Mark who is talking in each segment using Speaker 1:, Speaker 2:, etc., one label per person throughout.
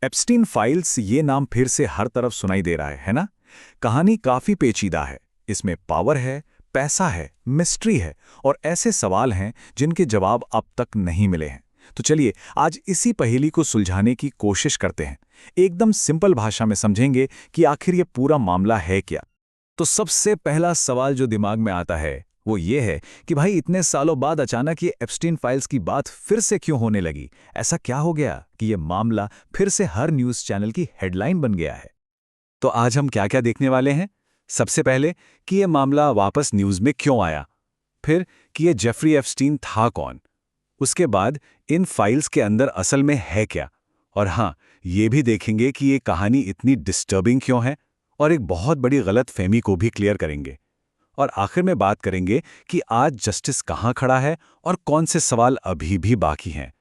Speaker 1: Epstein files ये नाम फिर से हर तरफ सुनाई दे रहा है ना? कहानी काफी पेचीदा है। इसमें पावर है, पैसा है, मिस्ट्री है और ऐसे सवाल हैं जिनके जवाब अब तक नहीं मिले हैं। तो चलिए आज इसी पहेली को सुलझाने की कोशिश करते हैं। एकदम सिंपल भाषा में समझेंगे कि आखिर ये पूरा मामला है क्या। तो सबसे पहला सवाल जो दिमाग में आता है वो ये है कि भाई इतने सालों बाद अचानक ये एप्स्टीन फाइल्स की बात फिर से क्यों होने लगी? ऐसा क्या हो गया कि ये मामला फिर से हर न्यूज़ चैनल की हेडलाइन बन गया है? तो आज हम क्या क्या देखने वाले हैं? सबसे पहले कि ये मामला वापस न्यूज़ में क्यों आया, फिर कि ये जेफरी एप्स्टीन था कौन, उसके बाद इन फाइल्स के अंदर असल में है क्या, और हाँ, ये भी देखेंगे कि ये कहानी इतनी डिस्टर्बिंग क्यों है और एक बहुत बड़ी गलतफहमी को भी क्लियर करेंगे। और आखिर में बात करेंगे कि आज जस्टिस कहाँ खड़ा है और कौन से सवाल अभी भी बाकी हैं।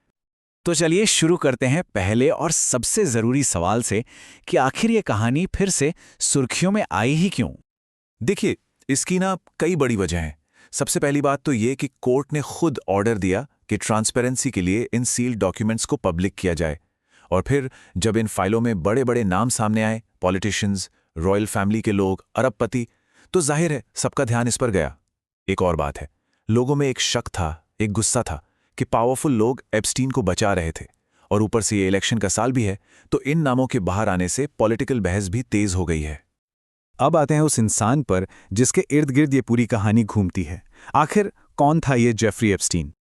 Speaker 1: तो चलिए शुरू करते हैं पहले और सबसे ज़रूरी सवाल से कि आखिर ये कहानी फिर से सुर्खियों में आई ही क्यों? देखिए, इसकी कई बड़ी वजह हैं। सबसे पहली बात तो ये कि कोर्ट ने खुद ऑर्डर दिया कि ट्रांसपेरेंसी के लिए इन सील्ड डॉक्यूमेंट्स को पब्लिक किया जाए। और फिर जब इन फाइलों में बड़े बड़े नाम सामने आए, पॉलिटिशियंस, रॉयल फैमिली के लोग, अरबपति, तो जाहिर है सबका ध्यान इस पर गया। एक और बात है, लोगों में एक शक था, एक गुस्सा था कि पावरफुल लोग एप्स्टीन को बचा रहे थे, और ऊपर से ये इलेक्शन का साल भी है, तो इन नामों के बाहर आने से पॉलिटिकल बहस भी तेज हो गई है। अब आते हैं उस इंसान पर जिसके इर्द गिर्द ये पूरी कहानी घूमती है। आखिर कौन था ये जेफरी एप्स्टीन?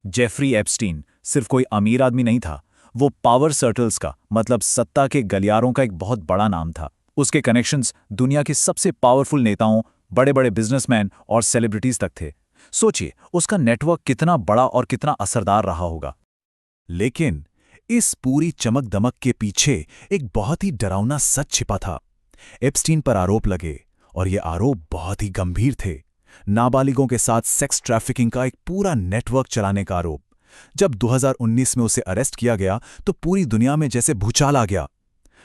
Speaker 1: जेफरी एप्स्टीन सिर्फ कोई अमीर आदमी नहीं था, वो पावर सर्कल्स का मतलब सत्ता के गलियारों का एक बहुत बड़ा नाम था। उसके कनेक्शंस दुनिया के सबसे पावरफुल नेताओं, बड़े बड़े बिजनेसमैन और सेलिब्रिटीज तक थे। सोचिए उसका नेटवर्क कितना बड़ा और कितना असरदार रहा होगा। लेकिन इस पूरी चमक दमक के पीछे एक बहुत ही डरावना सच छिपा था। एप्स्टीन पर आरोप लगे और ये आरोप बहुत ही गंभीर थे। नाबालिगों के साथ सेक्स ट्रैफिकिंग का एक पूरा नेटवर्क चलाने का आरोप। जब 2019 में उसे अरेस्ट किया गया तो पूरी दुनिया में जैसे भूचाल आ गया।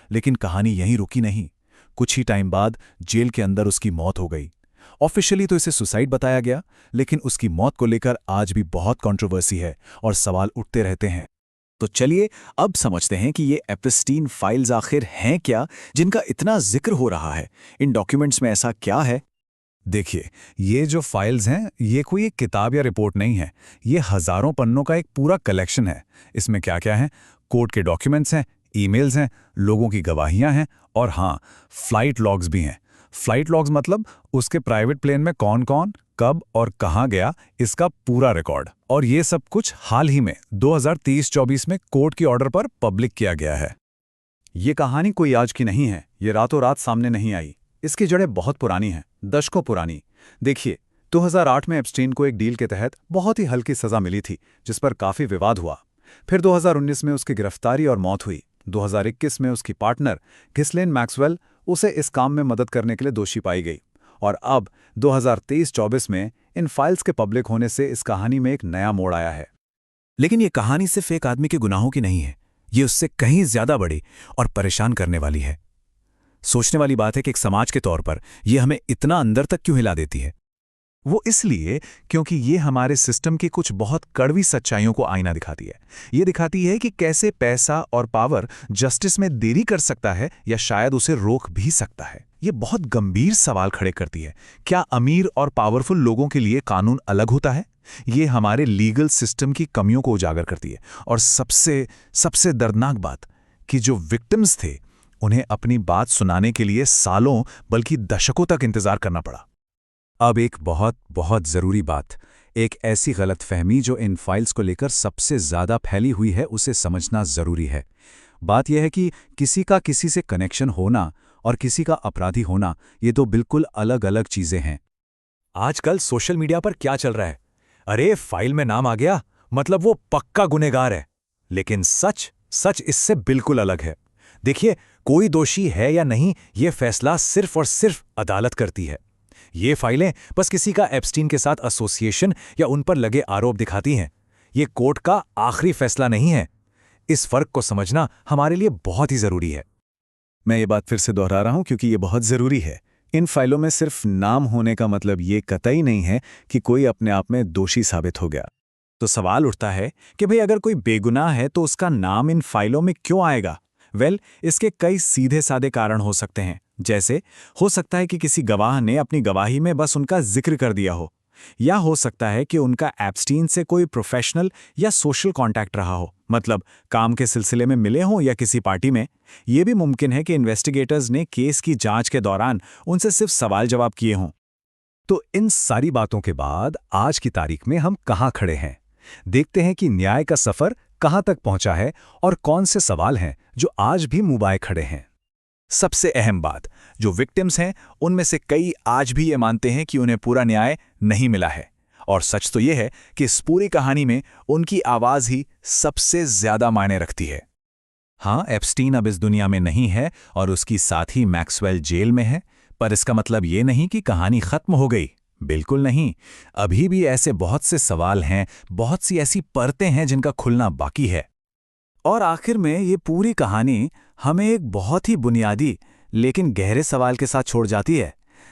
Speaker 1: लेकिन कहानी यहीं रुकी नहीं। कुछ ही टाइम बाद जेल के अंदर उसकी मौत हो गई। ऑफिशियली तो इसे सुसाइड बताया गया, लेकिन उसकी मौत को लेकर आज भी बहुत कंट्रोवर्सी है और सवाल उठते रहते हैं। तो चलिए अब समझते हैं कि ये एप्स्टीन फाइल्स आखिर हैं क्या, जिनका इतना जिक्र हो रहा है। इन डॉक्यूमेंट्स में ऐसा क्या है? देखिए, ये जो फाइल्स हैं ये कोई एक किताब या रिपोर्ट नहीं है। ये हजारों पन्नों का एक पूरा कलेक्शन है। इसमें क्या क्या है? कोर्ट के डॉक्यूमेंट्स हैं, ईमेल्स हैं, लोगों की गवाहियां हैं और हाँ, फ्लाइट लॉग्स भी हैं। फ्लाइट लॉग्स मतलब उसके प्राइवेट प्लेन में कौन कौन, कब और कहाँ गया, इसका पूरा रिकॉर्ड। और ये सब कुछ हाल ही में 2023-24 में कोर्ट की ऑर्डर पर पब्लिक किया गया है। ये कहानी कोई आज की नहीं है, ये रातों रात सामने नहीं आई। इसकी जड़ें बहुत पुरानी हैं, दशकों पुरानी। देखिए, 2008 में एप्स्टीन को एक डील के तहत बहुत ही हल्की सजा मिली थी, जिस पर काफी विवाद हुआ। फिर 2019 में उसकी गिरफ्तारी और मौत हुई। 2021 में उसकी पार्टनर घिस्लेन मैक्सवेल उसे इस काम में मदद करने के लिए दोषी पाई गई। और अब 2023-24 में इन फाइल्स के पब्लिक होने से इस कहानी में एक नया मोड़ आया है। लेकिन ये कहानी सिर्फ एक आदमी के गुनाहों की नहीं है, ये उससे कहीं ज्यादा बड़ी और परेशान करने वाली है। सोचने वाली बात है कि एक समाज के तौर पर यह हमें इतना अंदर तक क्यों हिला देती है। वो इसलिए क्योंकि ये हमारे सिस्टम की कुछ बहुत कड़वी सच्चाइयों को आईना दिखाती है। ये दिखाती है कि कैसे पैसा और पावर जस्टिस में देरी कर सकता है या शायद उसे रोक भी सकता है। ये बहुत गंभीर सवाल खड़े करती है। क्या अमीर और पावरफुल लोगों के लिए कानून अलग होता है? ये हमारे लीगल सिस्टम की कमियों को उजागर करती है। और सबसे दर्दनाक बात कि जो विक्टिम्स थे उन्हें अपनी बात सुनाने के लिए सालों बल्कि दशकों तक इंतजार करना पड़ा। अब एक बहुत बहुत ज़रूरी बात, एक ऐसी गलतफहमी जो इन फाइल्स को लेकर सबसे ज़्यादा फैली हुई है, उसे समझना ज़रूरी है। बात यह है कि किसी का किसी से कनेक्शन होना और किसी का अपराधी होना, ये तो बिल्कुल अलग अलग चीज़ें हैं। आजकल सोशल मीडिया पर क्या चल रहा है? अरे फाइल में नाम आ गया मतलब वो पक्का गुनहगार है। लेकिन सच इससे बिल्कुल अलग है। देखिए, कोई दोषी है या नहीं, ये फैसला सिर्फ और सिर्फ अदालत करती है। ये फाइलें बस किसी का एप्स्टीन के साथ एसोसिएशन या उन पर लगे आरोप दिखाती हैं। ये कोर्ट का आखिरी फैसला नहीं है। इस फर्क को समझना हमारे लिए बहुत ही जरूरी है। मैं ये बात फिर से दोहरा रहा हूं क्योंकि ये बहुत जरूरी है। इन फाइलों में सिर्फ नाम होने का मतलब ये कतई नहीं है कि कोई अपने आप में दोषी साबित हो गया। तो सवाल उठता है कि भाई अगर कोई बेगुनाह है तो उसका नाम इन फाइलों में क्यों आएगा? इसके कई सीधे साधे कारण हो सकते हैं। जैसे हो सकता है कि किसी गवाह ने अपनी गवाही में बस उनका जिक्र कर दिया हो, या हो सकता है कि उनका एप्स्टीन से कोई प्रोफेशनल या सोशल कांटेक्ट रहा हो, मतलब काम के सिलसिले में मिले हों या किसी पार्टी में। यह भी मुमकिन है कि इन्वेस्टिगेटर्स ने केस की जांच के दौरान उनसे सिर्फ सवाल जवाब किए हों।
Speaker 2: तो इन सारी बातों के बाद आज की तारीख में हम कहाँ खड़े हैं? देखते हैं कि न्याय का सफर कहाँ तक पहुंचा है और कौन से सवाल हैं जो आज भी मुबाए खड़े हैं।
Speaker 1: सबसे अहम बात, जो विक्टिम्स हैं उनमें से कई आज भी ये मानते हैं कि उन्हें पूरा न्याय नहीं मिला है। और सच तो ये है कि इस पूरी कहानी में उनकी आवाज़ ही सबसे ज़्यादा मायने रखती है। हाँ, एप्स्टीन अब इस दुनिया में नहीं है और उसकी साथी मैक्सवेल जेल में है, पर इसका मतलब ये नहीं कि कहानी खत्म हो गई। बिल्कुल नहीं। अभी भी ऐसे बहुत से सवाल हैं, बहुत सी ऐसी परतें हैं जिनका खुलना बाकी है। और आखिर में ये पूरी कहानी हमें एक बहुत ही बुनियादी लेकिन गहरे सवाल के साथ छोड़ जाती है